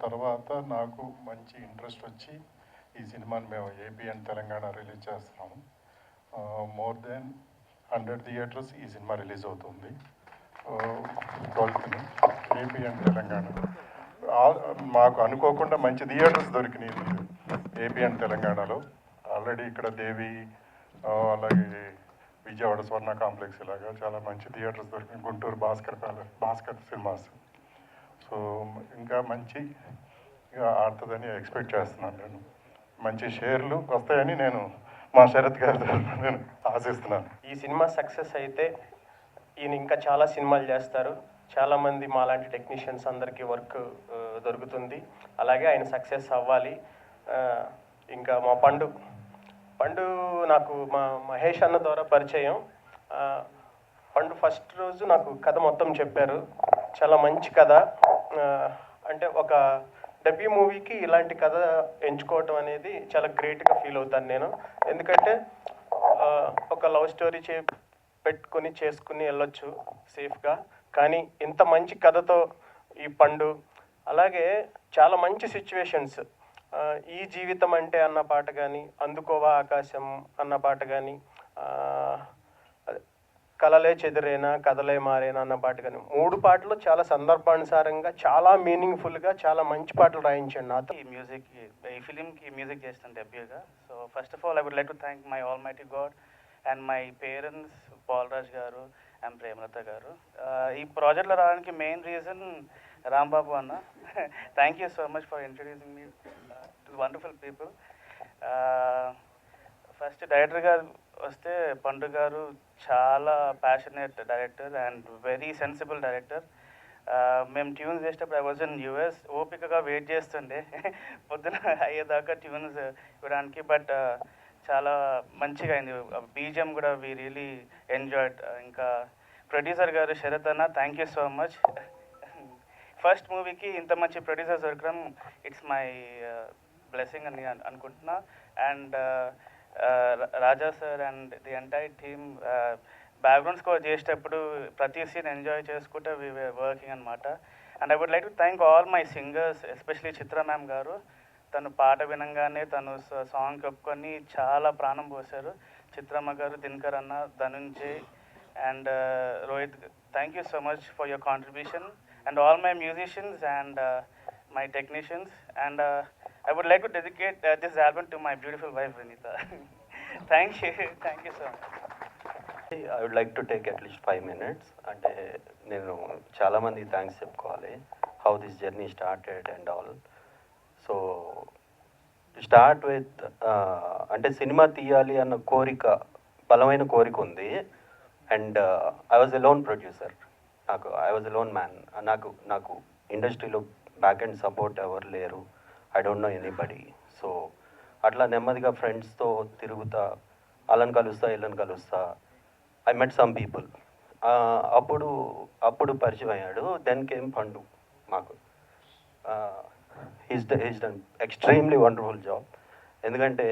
తర్వాత నాకు మంచి ఇంట్రెస్ట్ వచ్చి ఈ సినిమాని మేము ఏపీ అండ్ తెలంగాణ రిలీజ్ చేస్తున్నాము. మోర్ దెన్ 100 థియేటర్స్ ఈ సినిమా రిలీజ్ అవుతుంది 12th ఏపీ అండ్ తెలంగాణ. మాకు అనుకోకుండా మంచి థియేటర్స్ దొరికినాయి ఏపీ అండ్ తెలంగాణలో. ఆల్రెడీ ఇక్కడ దేవి, అలాగే విజయవాడ స్వర్ణ కాంప్లెక్స్, ఇలాగా చాలా మంచి థియేటర్స్ దొరికినాయి. గుంటూరు భాస్కర్ సినిమాస్. సో ఇంకా మంచి ఆడుతుందని ఎక్స్పెక్ట్ చేస్తున్నాను. నేను మంచి షేర్లు వస్తాయని నేను మా శరత్ గారి నేను ఆశిస్తున్నాను. ఈ సినిమా సక్సెస్ అయితే ఈయన ఇంకా చాలా సినిమాలు చేస్తారు. చాలామంది మాలాంటి టెక్నీషియన్స్ అందరికీ వర్క్ దొరుకుతుంది. అలాగే ఆయన సక్సెస్ అవ్వాలి. ఇంకా మా పండు నాకు మా మహేష్ అన్న ద్వారా పరిచయం. పండు ఫస్ట్ రోజు నాకు కథ మొత్తం చెప్పారు. చాలా మంచి కథ. అంటే ఒక డెబ్యూ మూవీకి ఇలాంటి కథ ఎంచుకోవటం అనేది చాలా గ్రేట్గా ఫీల్ అవుతాను నేను. ఎందుకంటే ఒక లవ్ స్టోరీ పెట్టుకుని చేసుకుని వెళ్ళొచ్చు సేఫ్గా. కానీ ఇంత మంచి కథతో ఈ పండు, అలాగే చాలా మంచి సిచ్యువేషన్స్, ఈ జీవితం అంటే అన్న పాట కానీ, అందుకోవా ఆకాశం అన్న పాట కానీ, కలలే చెదిరేనా కథలే మారేనా అన్న పాట కానీ, 3 పాటలు చాలా సందర్భానుసారంగా, చాలా మీనింగ్ఫుల్గా, చాలా మంచి పాటలు రాయించండి నాతో. ఈ ఫిలింకి మ్యూజిక్ చేస్తాను డెబ్యూగా. So first of all I would like to thank my almighty God and my parents Balaraj garu and Premalatha గారు. ఈ ప్రాజెక్ట్లో రావడానికి మెయిన్ రీజన్ రాంబాబు అన్న. Thank you so much for introducing me to wonderful people. First director గారు వస్తే పండు గారు చాలా passionate director and very sensible director. మేము ట్యూన్స్ చేసేటప్పుడు ఐ వాజ్ ఇన్ యూఎస్, ఓపికగా వెయిట్ చేస్తుండే పొద్దున అయ్యేదాకా ట్యూన్స్ ఇవ్వడానికి. బట్ చాలా మంచిగా అయింది. బీజిఎం కూడా వీ రియలీ ఎంజాయ్డ్. ఇంకా ప్రొడ్యూసర్ గారు శరత్ అన్న, thank you so much. First మూవీకి ఇంత మంచి ప్రొడ్యూసర్ దొరకడం ఇట్స్ మై బ్లెస్సింగ్ అని అనుకుంటున్నా. And Raja sir and the entire team background score చేసేటప్పుడు ప్రతి సీన్ ఎంజాయ్ చేసుకుంటే వీ వర్కింగ్ అనమాట. And I would like to thank all my singers, especially Chitra ma'am garu. తను పాట వినంగానే తను సాంగ్ కప్పుకొని చాలా ప్రాణం పోశారు. చిత్రమ్మ గారు, దినకర్ అన్న, Dhananjay and Rohit, thank you so much for your contribution. And all my musicians and my technicians. And I would like to dedicate this album to my beautiful wife Vinita. Thank you so much. I would like to take at least 5 minutes. అంటే నేను చాలామంది thanks చెప్పుకోవాలి, how this journey started and all. So start with అంటే cinema తీయాలి అన్న కోరిక, బలమైన కోరిక ఉంది. And I was a loan producer. I was a loan man. నాకు ఇండస్ట్రీలో బ్యాక్ అండ్ సపోర్ట్ ఎవరు లేరు. I don't no anybody. So అట్లా నెమ్మదిగా ఫ్రెండ్స్తో తిరుగుతా, వాళ్ళని కలుస్తా వీళ్ళని కలుస్తా. I met some people. అప్పుడు పరిచయం అయ్యాడు. దెన్ కేమ్ పండు. మాకు he's done extremely wonderful job. ఎందుకంటే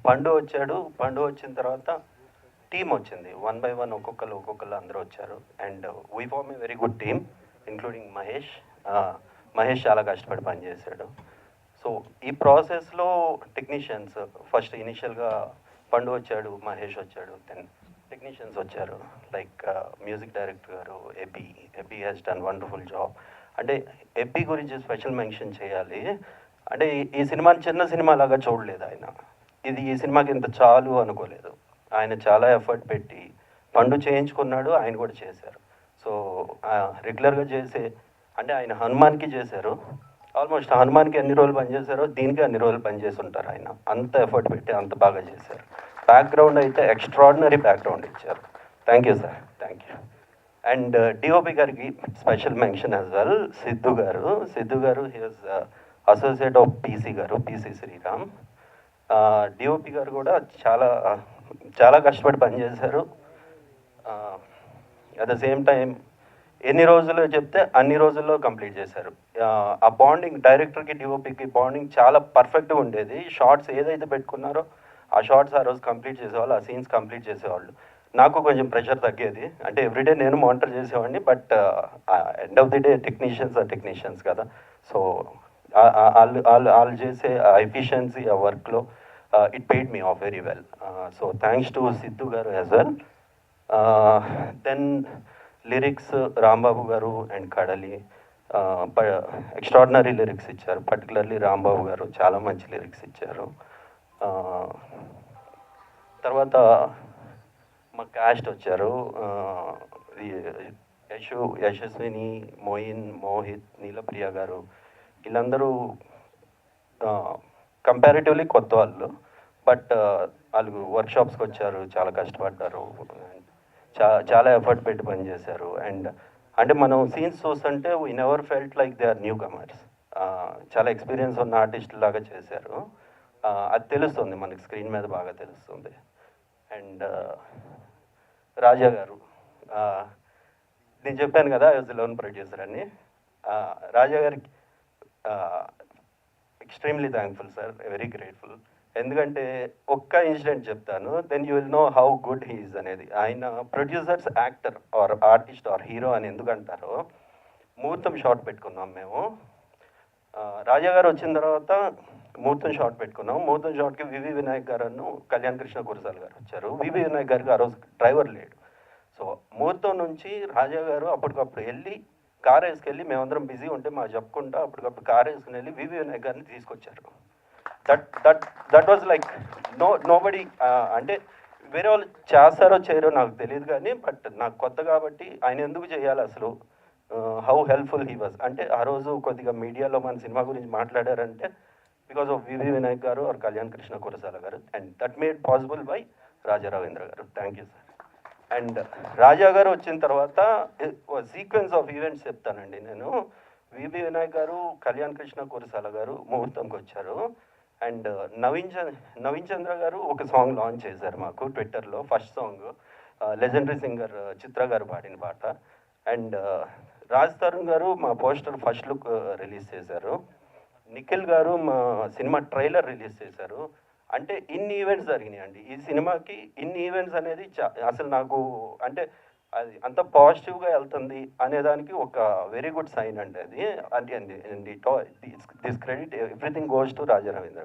పండు వచ్చాడు. పండు వచ్చిన తర్వాత టీమ్ వచ్చింది. 1 by 1 ఒక్కొక్కరు అందరూ వచ్చారు. And we form a very good team including Mahesh చాలా కష్టపడి పనిచేశాడు. సో ఈ ప్రాసెస్లో టెక్నీషియన్స్ ఫస్ట్ ఇనిషియల్గా పండు వచ్చాడు, మహేష్ వచ్చాడు, దెన్ టెక్నీషియన్స్ వచ్చారు. లైక్ మ్యూజిక్ డైరెక్టర్ గారు AB has done wonderful job. అంటే ఎబీ గురించి స్పెషల్ మెన్షన్ చేయాలి. అంటే ఈ సినిమాని చిన్న సినిమా లాగా చూడలేదు ఆయన. ఈ సినిమాకి ఇంత చాలు అనుకోలేదు. ఆయన చాలా ఎఫర్ట్ పెట్టి పండు చేయించుకున్నాడు, ఆయన కూడా చేశారు. సో రెగ్యులర్గా అంటే ఆయన హనుమాన్కి చేశారు. ఆల్మోస్ట్ హనుమాన్కి ఎన్ని రోజులు పనిచేశారో దీనికి అన్ని రోజులు పనిచేసి ఉంటారు. ఆయన అంత ఎఫర్ట్ పెట్టి అంత బాగా చేశారు. బ్యాక్గ్రౌండ్ అయితే ఎక్స్ట్రాడినరీ బ్యాక్గ్రౌండ్ ఇచ్చారు. Thank you sir, thank you. And DOP గారికి special mention as well. Siddhu garu he was associate of PC Sriram. DOP garu కూడా చాలా కష్టపడి పనిచేశారు. అట్ ద సేమ్ టైం ఎన్ని రోజులు చెప్తే అన్ని రోజుల్లో కంప్లీట్ చేశారు. ఆ బాండింగ్, డైరెక్టర్కి డిఓపికి బాండింగ్ చాలా పర్ఫెక్ట్గా ఉండేది. షార్ట్స్ ఏదైతే పెట్టుకున్నారో ఆ షార్ట్స్ ఆ రోజు కంప్లీట్ చేసేవాళ్ళు, ఆ సీన్స్ కంప్లీట్ చేసేవాళ్ళు. నాకు కొంచెం ప్రెషర్ తగ్గేది. అంటే ఎవ్రీడే నేను మానిటర్ చేసేవాడిని. But end of the day technicians కదా. సో వాళ్ళు చేసే ఎఫిషియన్సీ ఆ వర్క్లో it paid me off very well. So thanks to Siddhu garu as well. Then lyrics Rambabu garu and Kadali extraordinary lyrics ఇచ్చారు. పర్టికులర్లీ రాంబాబు గారు చాలా మంచి లిరిక్స్ ఇచ్చారు. తర్వాత మా క్యాస్ట్ వచ్చారు. యశస్విని, మోయిన్, మోహిత్, నీలప్రియ గారు, వీళ్ళందరూ కంపారిటివ్లీ కొత్త వాళ్ళు. బట్ వాళ్ళు వర్క్షాప్స్కి వచ్చారు, చాలా కష్టపడ్డారు, చాలా ఎఫర్ట్ పెట్టి పనిచేశారు. అండ్ అంటే మనం సీన్స్ చూస్తుంటే we never felt like they are newcomers. చాలా ఎక్స్పీరియన్స్ ఉన్న ఆర్టిస్ట్ లాగా చేశారు. అది తెలుస్తుంది మనకి, స్క్రీన్ మీద బాగా తెలుస్తుంది. అండ్ రాజా గారు, నేను చెప్పాను కదా ఐ వాజ్ లోన్ ప్రొడ్యూసర్ అని. రాజా గారికి extremely thankful sir, very grateful. ఎందుకంటే ఒక్క ఇన్సిడెంట్ చెప్తాను, then you will know how good he is అనేది. ఆయన producers actor or artist or hero అని ఎందుకంటారో, ముహూర్తం షాట్ పెట్టుకున్నాం మేము. రాజా గారు వచ్చిన తర్వాత ముహూర్తం షాట్ పెట్టుకున్నాం. ముహూర్తం షాట్కి వివి వినాయక్ గారు, కళ్యాణ్ కృష్ణ కురసాల గారు వచ్చారు. వివి వినాయక్ గారికి ఆ రోజు డ్రైవర్ లేడు. సో ముహూర్తం నుంచి రాజా గారు అప్పటికప్పుడు వెళ్ళి కార్ వేసుకెళ్ళి, మేమందరం బిజీ ఉంటే మాకు చెప్పకుండా అప్పటికప్పుడు కార్ వేసుకుని వెళ్ళి వివి వినాయక్ గారిని తీసుకొచ్చారు. That was like nobody. అంటే వేరే వాళ్ళు చేస్తారో చేయరో నాకు తెలియదు కానీ, బట్ నాకు కొత్త కాబట్టి ఆయన ఎందుకు చేయాలి అసలు, హౌ హెల్ప్ఫుల్ హీ వాజ్. అంటే ఆ రోజు కొద్దిగా మీడియాలో మన సినిమా గురించి మాట్లాడారంటే బికాస్ ఆఫ్ వివి వినాయక్ గారు are Kalyan Krishna Kurasala garu. And that made possible by Raja Ravindra garu. Thank you sir. And Raja garu వచ్చిన తర్వాత సీక్వెన్స్ ఆఫ్ ఈవెంట్స్ చెప్తానండి నేను. వివి వినాయక్ గారు, కళ్యాణ్ కృష్ణ కురసాల గారు ముహూర్తంకి వచ్చారు. అండ్ నవీన్ చంద్ర గారు ఒక సాంగ్ లాంచ్ చేశారు మాకు ట్విట్టర్లో. ఫస్ట్ సాంగ్ లెజెండరీ సింగర్ చిత్ర గారు పాడిన పాట. అండ్ రాజ్ తరుణ్ గారు మా పోస్టర్ ఫస్ట్ లుక్ రిలీజ్ చేశారు. నిఖిల్ గారు మా సినిమా ట్రైలర్ రిలీజ్ చేశారు. అంటే ఇన్ని ఈవెంట్స్ జరిగినాయండి ఈ సినిమాకి. ఇన్ని ఈవెంట్స్ అనేది అసలు నాకు అంటే అది అంత పాజిటివ్గా వెళ్తుంది అనేదానికి ఒక వెరీ గుడ్ సైన్ అండి అది. అంటే this credit everything goes to Raja Ravindra.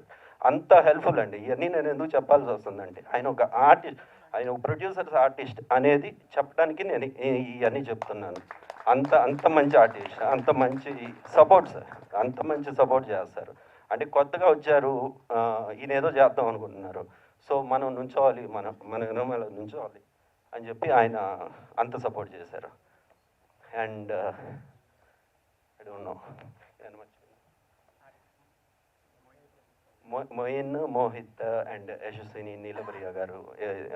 అంత హెల్ప్ఫుల్ అండి. ఇవన్నీ నేను ఎందుకు చెప్పాల్సి వస్తుందంటే, ఆయన ఒక ఆర్టిస్ట్, ఆయన ఒక ప్రొడ్యూసర్స్ ఆర్టిస్ట్ అనేది చెప్పడానికి నేను ఇవన్నీ చెప్తున్నాను. అంత మంచి ఆర్టిస్ట్, అంత మంచి సపోర్ట్ సార్, అంత మంచి సపోర్ట్ చేస్తారు. అంటే కొత్తగా వచ్చారు, ఈయన ఏదో చేద్దాం అనుకుంటున్నారు, సో మనం నుంచోవాలి, మన ఎనమల నుంచోవాలి అని చెప్పి ఆయన అంత సపోర్ట్ చేశారు. And I don't know Moin, Mohith and Yashaswini, Neelapriya garu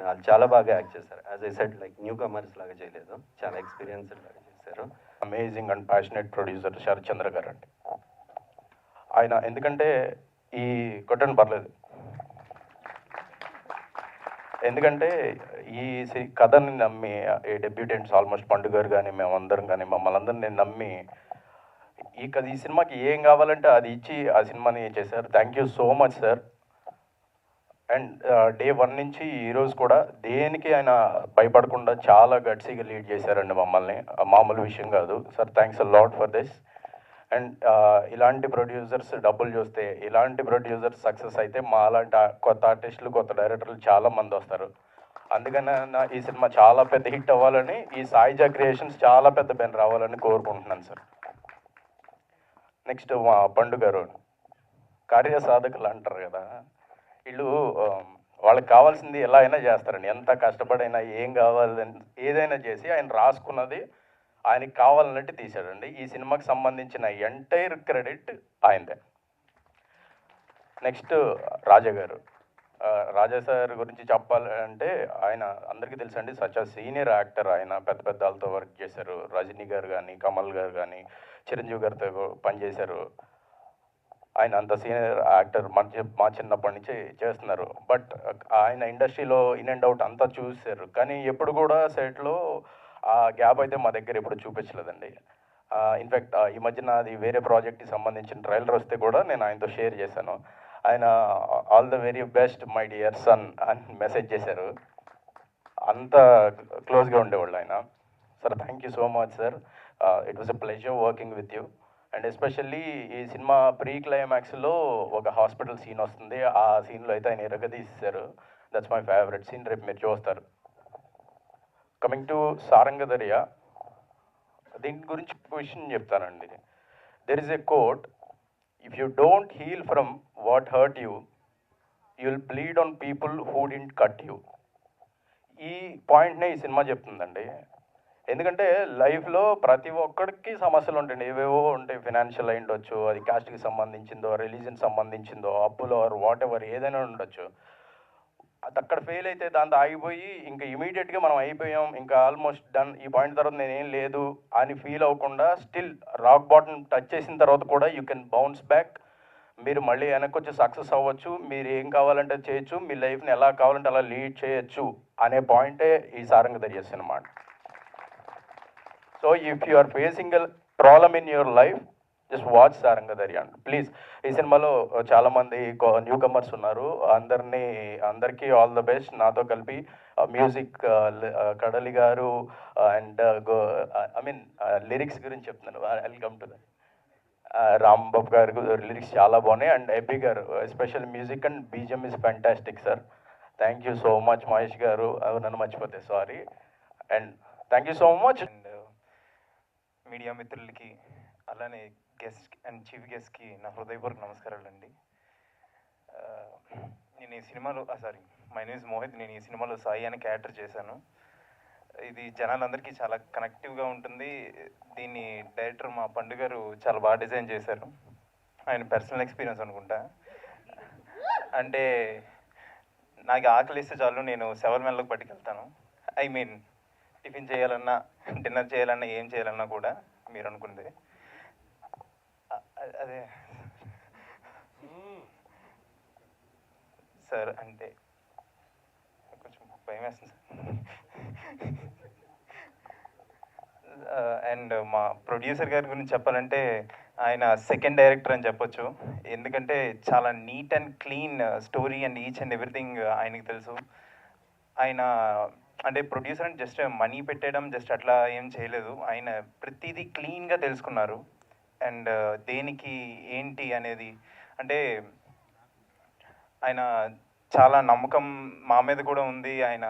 వాళ్ళు చాలా బాగా యాక్ట్ చేశారు. As I said like newcomers లాగా చేయలేదు, చాలా ఎక్స్పీరియన్స్డ్ లాగా చేశారు. Amazing and passionate producer Sharath Chandra garu అండి. ఆయన ఎందుకంటే ఈ కొట్టండి పర్లేదు, ఎందుకంటే ఈ కథని నమ్మి ఈ డెబ్యూటెంట్స్ ఆల్మోస్ట్ పండుగ గారు కానీ మేమందరం కానీ మమ్మల్ని అందరినీ నమ్మి ఈ సినిమాకి ఏం కావాలంటే అది ఇచ్చి ఆ సినిమాని చేశారు. Thank you so much sir. And day 1 నుంచి ఈరోజు కూడా దేనికి ఆయన భయపడకుండా చాలా గట్సీగా లీడ్ చేశారండి మమ్మల్ని, మామూలు విషయం కాదు sir. Thanks a lot for this. And ఇలాంటి ప్రొడ్యూసర్స్ డబ్బులు చూస్తే, ఇలాంటి ప్రొడ్యూసర్స్ సక్సెస్ అయితే మా అలాంటి కొత్త ఆర్టిస్టులు, కొత్త డైరెక్టర్లు చాలా మంది వస్తారు. అందుకని ఈ సినిమా చాలా పెద్ద హిట్ అవ్వాలని, ఈ సాయిజా క్రియేషన్స్ చాలా పెద్ద పెన్ రావాలని కోరుకుంటున్నాను సార్. నెక్స్ట్ మా పండు గారు, కార్యసాధకులు అంటారు కదా, వీళ్ళు వాళ్ళకి కావాల్సింది ఎలా అయినా చేస్తారండి. ఎంత కష్టపడైనా ఏం కావాలని ఏదైనా చేసి ఆయన రాసుకున్నది ఆయనకి కావాలన్నట్టు తీశాడండి. ఈ సినిమాకి సంబంధించిన ఎంటైర్ క్రెడిట్ ఆయనదే. నెక్స్ట్ రాజా గారు, రాజా సార్ గురించి చెప్పాలంటే ఆయన అందరికీ తెలుసండి, సచ్ ఆ సీనియర్ యాక్టర్. ఆయన పెద్ద పెద్ద వాళ్ళతో వర్క్ చేశారు. రజనీ గారు కానీ, కమల్ గారు కానీ, చిరంజీవి గారితో పనిచేశారు. ఆయన అంత సీనియర్ యాక్టర్, మా చిన్నప్పటి నుంచి చేస్తున్నారు. బట్ ఆయన ఇండస్ట్రీలో ఇన్ అండ్ అవుట్ అంతా చూశారు, కానీ ఎప్పుడు కూడా సెట్లో ఆ గ్యాప్ అయితే మా దగ్గర ఎప్పుడు చూపించలేదండి. ఇన్ఫ్యాక్ట్ ఈ మధ్యన అది వేరే ప్రాజెక్ట్కి సంబంధించిన ట్రైలర్ వస్తే కూడా నేను ఆయనతో షేర్ చేశాను. ఆయన all the very best my dear son అని మెసేజ్ చేశారు. అంత క్లోజ్గా ఉండేవాళ్ళు ఆయన. Sir thank you so much sir. It was a pleasure working with you. And especially ఈ సినిమా ప్రీ క్లైమాక్స్లో ఒక హాస్పిటల్ సీన్ వస్తుంది. ఆ సీన్లో అయితే ఆయన ఎరగదీశారు. That's my favourite scene. రేపు మీరు చూస్తారు. కమింగ్ టు సారంగధరియా, దీని గురించి క్వశ్చన్ చెప్తానండి. There is a quote, if you don't heal from what hurt you, you will bleed on people who didn't cut you. ఈ పాయింట్నే ఈ సినిమా చెప్తుందండి. ఎందుకంటే లైఫ్లో ప్రతి ఒక్కడికి సమస్యలు ఉంటాయండి, ఏవేవో ఉంటాయి. ఫినాన్షియల్ అయి ఉండొచ్చు, అది కాస్ట్కి సంబంధించిందో, రిలీజన్ సంబంధించిందో, అప్పులో ఆర్ వాట్ ఎవర్ ఏదైనా ఉండొచ్చు. అది అక్కడ ఫెయిల్ అయితే దాంతో ఆగిపోయి ఇంకా ఇమీడియట్గా మనం అయిపోయాం, ఇంకా ఆల్మోస్ట్ డన్, ఈ పాయింట్ తర్వాత నేనేం లేదు అని ఫీల్ అవ్వకుండా స్టిల్ రాక్ బాటమ్ టచ్ చేసిన తర్వాత కూడా యూ కెన్ బౌన్స్ బ్యాక్. మీరు మళ్ళీ వెనక్కి వచ్చి సక్సెస్ అవ్వచ్చు, మీరు ఏం కావాలంటే చేయొచ్చు, మీ లైఫ్ని ఎలా కావాలంటే అలా లీడ్ చేయొచ్చు అనే పాయింటే ఈ Sarangadhariya cinema. So if you are facing a problem in your life, just watch Sarangadhariya అండి ప్లీజ్. ఈ సినిమాలో చాలామంది న్యూ కమర్స్ ఉన్నారు, అందరికీ ఆల్ ద బెస్ట్. నాతో కలిపి మ్యూజిక్ కడలి గారు అండ్ లిరిక్స్ గురించి చెప్తున్నాను, వెల్కమ్ టు రాంబాబు గారు లిరిక్స్ చాలా బాగున్నాయి. And AB garu special music and BGM is fantastic sir. Thank you so much Mahesh garu, నన్ను మర్చిపోతే sorry. And thank you so much. And media మిత్రులకి అలానే గెస్ట్ అండ్ చీఫ్ గెస్ట్కి నా హృదయపూర్వక నమస్కారాలు అండి. నేను ఈ సినిమాలో మై నేమ్ ఇస్ మోహిత్. నేను ఈ సినిమాలో సాయి అనే క్యారెక్టర్ చేశాను. ఇది జనాలందరికీ చాలా కనెక్టివ్గా ఉంటుంది. దీన్ని డైరెక్టర్ మా పండు గారు చాలా బాగా డిజైన్ చేశారు. ఆయన పర్సనల్ ఎక్స్పీరియన్స్ అనుకుంటా. అంటే నాకు ఆకలిస్తే చాలు నేను సెవెన్ మెల్లకు పట్టుకెళ్తాను. ఐ మీన్ టిఫిన్ చేయాలన్నా, డిన్నర్ చేయాలన్నా, ఏం చేయాలన్నా కూడా మీరు అనుకుంది అదే సార్. అంటే కొంచెం భయం వేస్తుంది సార్. అండ్ మా ప్రొడ్యూసర్ గారి గురించి చెప్పాలంటే ఆయన సెకండ్ డైరెక్టర్ అని చెప్పొచ్చు. ఎందుకంటే చాలా neat and clean story and each and everything ఆయనకి తెలుసు. ఆయన అంటే ప్రొడ్యూసర్ అంటే జస్ట్ మనీ పెట్టేయడం జస్ట్ అట్లా ఏం చేయలేదు. ఆయన ప్రతిదీ క్లీన్గా తెలుసుకున్నారు. అండ్ దేనికి ఏంటి అనేది అంటే ఆయన చాలా నమ్మకం మా మీద కూడా ఉంది. ఆయన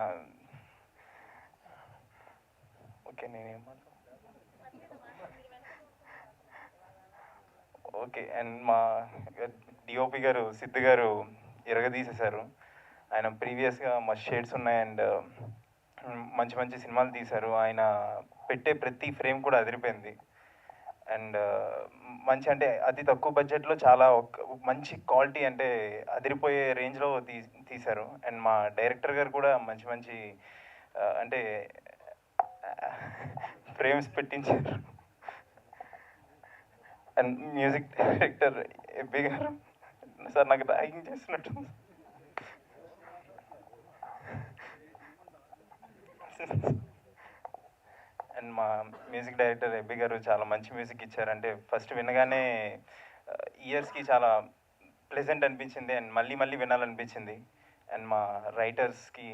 ఓకే ఓకే. అండ్ మా డిఓపి గారు సిద్ధు గారు ఎరగదీసేశారు. ఆయన ప్రీవియస్గా మా షేడ్స్ ఉన్నాయి అండ్ మంచి మంచి సినిమాలు తీశారు. ఆయన పెట్టే ప్రతి ఫ్రేమ్ కూడా అదిరిపోయింది. అండ్ మంచి అంటే అతి తక్కువ బడ్జెట్లో చాలా మంచి క్వాలిటీ అంటే అదిరిపోయే రేంజ్లో తీశారు. అండ్ మా డైరెక్టర్ గారు కూడా మంచి మంచి అంటే ఫ్రేమ్స్ పెట్టించారు. అండ్ మ్యూజిక్ డైరెక్టర్ ఎబ్బీ గారు సార్ నాకు ర్యాగింగ్ చేస్తున్నట్టు. అండ్ మా మ్యూజిక్ డైరెక్టర్ ఎబ్బీ గారు చాలా మంచి మ్యూజిక్ ఇచ్చారు. అంటే ఫస్ట్ వినగానే ఇయర్స్కి చాలా ప్లెజెంట్ అనిపించింది అండ్ మళ్ళీ మళ్ళీ వినాలనిపించింది. అండ్ మా రైటర్స్కి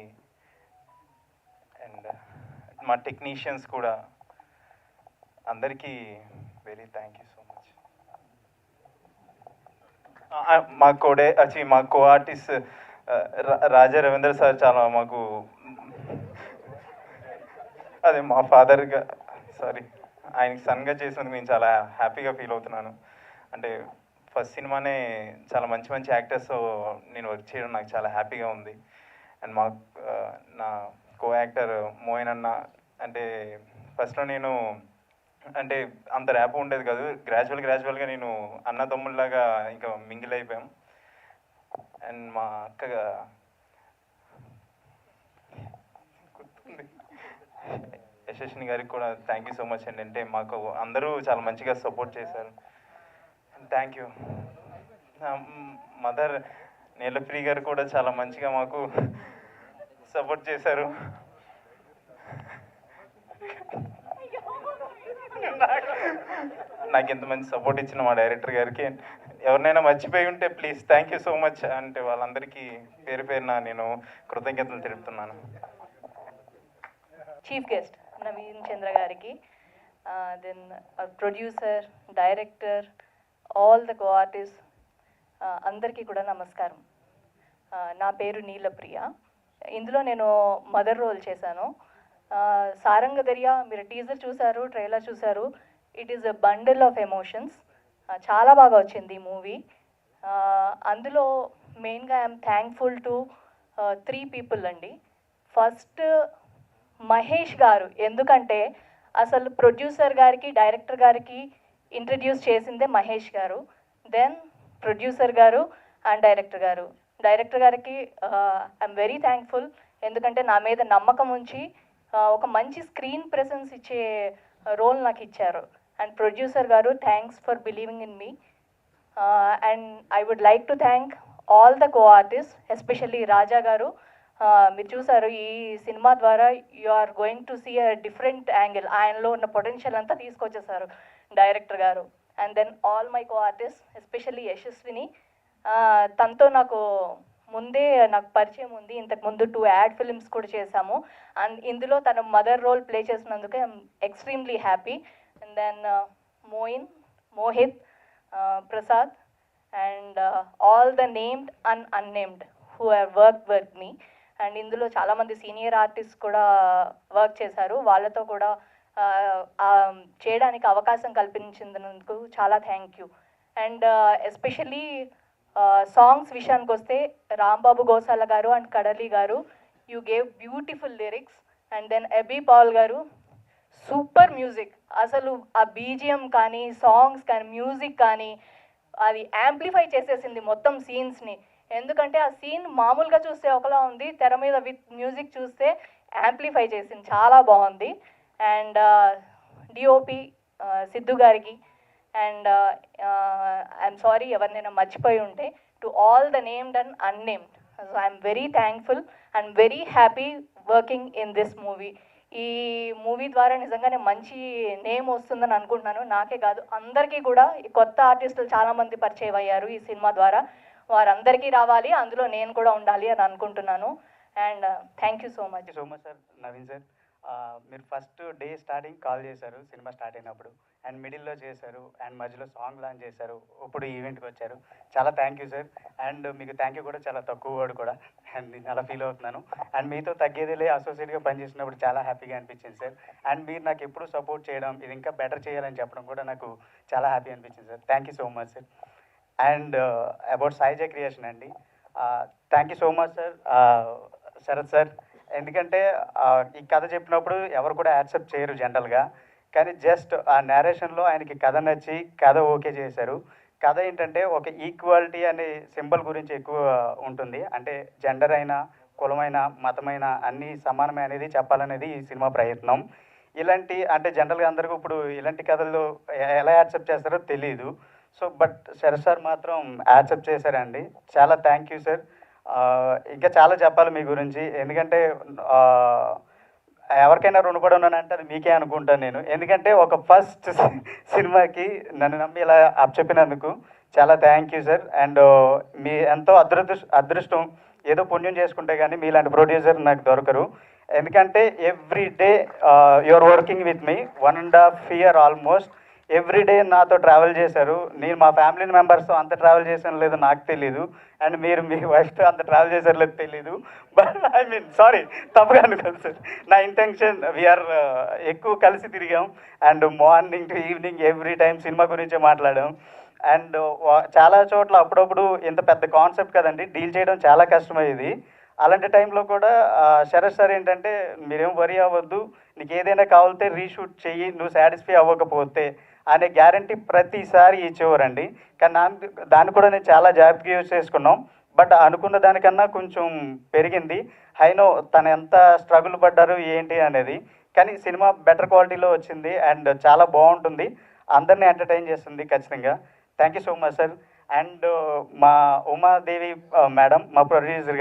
అండ్ మా టెక్నీషియన్స్ కూడా అందరికీ very thank you so much. మా co artist Raja Ravindra sir చాలా మాకు అదే మా ఫాదర్గా ఆయనకి సన్గా చేసినందుకు నేను చాలా హ్యాపీగా ఫీల్ అవుతున్నాను. అంటే ఫస్ట్ సినిమానే చాలా మంచి మంచి యాక్టర్స్తో నేను వర్క్ చేయడం నాకు చాలా హ్యాపీగా ఉంది. అండ్ నా కో యాక్టర్ మోయిన్ అన్న అంటే ఫస్ట్లో నేను అంటే అంత ర్యాప్ ఉండేది కాదు. గ్రాడ్యువల్గా నేను అన్న తమ్ముళ్ళలాగా ఇంకా మింగిల్ అయిపోయాం. అండ్ మా అక్కగా యశస్విని గారికి కూడా థ్యాంక్ యూ సో మచ్ అండి. అంటే మాకు అందరూ చాలా మంచిగా సపోర్ట్ చేశారు. Thank you. మదర్ నీలప్రియ గారు కూడా చాలా మంచిగా మాకు సపోర్ట్ చేశారు. నాకు ఇంత మంచి సపోర్ట్ ఇచ్చిన మా డైరెక్టర్ గారికి ఎవరినైనా మర్చిపోయి ఉంటే please thank you so much. అంటే వాళ్ళందరికీ పేరు పేరున నేను కృతజ్ఞతలు తెలుపుతున్నాను. చీఫ్ గెస్ట్ నవీన్ చంద్ర గారికి then producer, director, all the co-artist, అందరికీ కూడా నమస్కారం. నా పేరు నీలప్రియ. ఇందులో నేను మదర్ రోల్ చేశాను. సారంగ దర్యా మీరు టీజర్ చూశారు, ట్రైలర్ చూశారు. It is a bundle of emotions. చాలా బాగా వచ్చింది ఈ మూవీ. అందులో మెయిన్గా ఐఎమ్ థ్యాంక్ఫుల్ టు 3 పీపుల్ అండి. ఫస్ట్ మహేష్ గారు, ఎందుకంటే అసలు ప్రొడ్యూసర్ గారికి, డైరెక్టర్ గారికి ఇంట్రడ్యూస్ చేసిందే మహేష్ గారు. దెన్ ప్రొడ్యూసర్ గారు అండ్ డైరెక్టర్ గారు. డైరెక్టర్ గారికి ఐఎమ్ వెరీ థ్యాంక్ఫుల్, ఎందుకంటే నా మీద నమ్మకం ఉంచి ఒక మంచి స్క్రీన్ ప్రెసెన్స్ ఇచ్చే రోల్ నాకు ఇచ్చారు. And producer garu, thanks for believing in me. And I would like to thank all the co-artist, especially Raja garu. మీరు చూసారు ఈ సినిమా ద్వారా you are going to see a different angle. ఆయనలో ఉన్న పొటెన్షియల్ అంతా తీసుకొచ్చేసారు director garu. And then all my co-artist, especially Yashaswini. తనతో నాకు ముందే నాకు పరిచయం ఉంది. ఇంతకుముందు 2 యాడ్ ఫిల్మ్స్ కూడా చేశాము. అండ్ ఇందులో తన మదర్ రోల్ ప్లే చేసినందుకు I'm extremely happy. And then Mohit, Prasad, and all the named and unnamed who have work with me. అండ్ ఇందులో చాలామంది సీనియర్ ఆర్టిస్ట్ కూడా వర్క్ చేశారు. వాళ్ళతో కూడా చేయడానికి అవకాశం కల్పించినందుకు చాలా thank you. And especially songs విషయానికి వస్తే Rambabu Gosala garu and Kadali garu, you gave beautiful lyrics. And then AB Paul garu, super music. అసలు ఆ బీజిఎం కానీ, సాంగ్స్ కానీ, మ్యూజిక్ కానీ అది యాంప్లిఫై చేసేసింది మొత్తం సీన్స్ని. ఎందుకంటే ఆ సీన్ మామూలుగా చూస్తే ఒకలా ఉంది, తెర మీద విత్ మ్యూజిక్ చూస్తే యాంప్లిఫై చేసింది, చాలా బాగుంది. అండ్ డిఓపి సిద్ధు గారికి, అండ్ ఐఎమ్ సారీ ఎవరినైనా మర్చిపోయి ఉంటే, to all the named and unnamed. So I'm very thankful and very happy working in this movie. ఈ మూవీ ద్వారా నిజంగానే మంచి నేమ్ వస్తుందని అనుకుంటున్నాను. నాకే కాదు, అందరికీ కూడా. ఈ కొత్త ఆర్టిస్టులు చాలామంది పరిచయం అయ్యారు ఈ సినిమా ద్వారా. వారందరికీ రావాలి, అందులో నేను కూడా ఉండాలి అని అనుకుంటున్నాను. And thank you so much. So much sir. Naveen sir, మీరు ఫస్ట్ డే స్టార్టింగ్ కాల్ చేశారు సినిమా స్టార్ట్ అయినప్పుడు, అండ్ మిడిల్లో చేశారు, అండ్ మధ్యలో సాంగ్ లాంచ్ చేశారు, ఇప్పుడు ఈవెంట్కి వచ్చారు. చాలా థ్యాంక్ యూ సార్. అండ్ మీకు థ్యాంక్ యూ కూడా చాలా తక్కువ వర్డ్ కూడా, అండ్ నేను అలా ఫీల్ అవుతున్నాను. అండ్ మీతో తగ్గేదిలే, అసోసియేట్గా పనిచేసినప్పుడు చాలా హ్యాపీగా అనిపించింది సార్. అండ్ మీరు నాకు ఎప్పుడు సపోర్ట్ చేయడం, ఇది ఇంకా బెటర్ చేయాలని చెప్పడం కూడా నాకు చాలా హ్యాపీ అనిపించింది sir. Thank you so much sir. And about సాయిజ క్రియేషన్ అండి, thank you so much sir, Sharath sir. ఎందుకంటే ఈ కథ చెప్పినప్పుడు ఎవరు కూడా యాక్సెప్ట్ చేయరు జనరల్గా, కానీ జస్ట్ ఆ నేరేషన్లో ఆయనకి కథ నచ్చి కథ ఓకే చేశారు. కథ ఏంటంటే ఒక ఈక్వాలిటీ అనే సింబల్ గురించి ఎక్కువ ఉంటుంది. అంటే జెండర్ అయినా, కులమైన, మతమైన అన్నీ సమానమే అనేది చెప్పాలనేది ఈ సినిమా ప్రయత్నం. ఇలాంటి అంటే జనరల్గా అందరికీ ఇప్పుడు ఇలాంటి కథల్లో ఎలా యాక్సెప్ట్ చేస్తారో తెలియదు. సో బట్ శరత్ సార్ మాత్రం యాక్సెప్ట్ చేశారండి. చాలా థ్యాంక్ యూ సార్. ఇంకా చాలా చెప్పాలి మీ గురించి, ఎందుకంటే ఎవరికైనా రుణపడి ఉన్నానంటే అది మీకే అనుకుంటాను నేను. ఎందుకంటే ఒక ఫస్ట్ సినిమాకి నన్ను నమ్మి ఇలా చెప్పినందుకు చాలా థ్యాంక్ యూ సార్. అండ్ మీ ఎంతో అదృష్టం, ఏదో పుణ్యం చేసుకుంటే కానీ మీలాంటి ప్రొడ్యూసర్ నాకు దొరకరు. ఎందుకంటే every day you're working with me 1.5 year almost. Every day నాతో ట్రావెల్ చేశారు. నేను మా ఫ్యామిలీ మెంబర్స్తో అంత ట్రావెల్ చేశాను లేదో నాకు తెలీదు, అండ్ మీరు మీ వైఫ్తో అంత ట్రావెల్ చేశారు లేదో తెలీదు. బట్ ఐ మీన్ సారీ, తప్పుగా అనుకోదు సార్. నా ఇంటెన్షన్ వీఆర్ ఎక్కువ కలిసి తిరిగాం, and morning to evening every time cinema గురించే మాట్లాడాం. అండ్ చాలా చోట్ల అప్పుడప్పుడు ఇంత పెద్ద కాన్సెప్ట్ కదండి, డీల్ చేయడం చాలా కష్టమయ్యేది. అలాంటి టైంలో కూడా శరత్ సార్ ఏంటంటే, మీరేం వరీ అవ్వద్దు, నీకు ఏదైనా కావాలితే రీషూట్ చెయ్యి, నువ్వు సాటిస్ఫై అవ్వకపోతే అనే గ్యారంటీ ప్రతిసారి ఇచ్చేవారండి. కానీ దాన్ని కూడా నేను చాలా జాగ్రత్తగా యూజ్ చేసుకున్నాం. బట్ అనుకున్న దానికన్నా కొంచెం పెరిగింది. ఐనో తను ఎంత స్ట్రగుల్ పడ్డారు ఏంటి అనేది, కానీ సినిమా బెటర్ క్వాలిటీలో వచ్చింది అండ్ చాలా బాగుంటుంది, అందరినీ ఎంటర్టైన్ చేస్తుంది ఖచ్చితంగా. Thank you so much sir. And మా ఉమాదేవి మేడం, మా ప్రొడ్యూసర్ గారు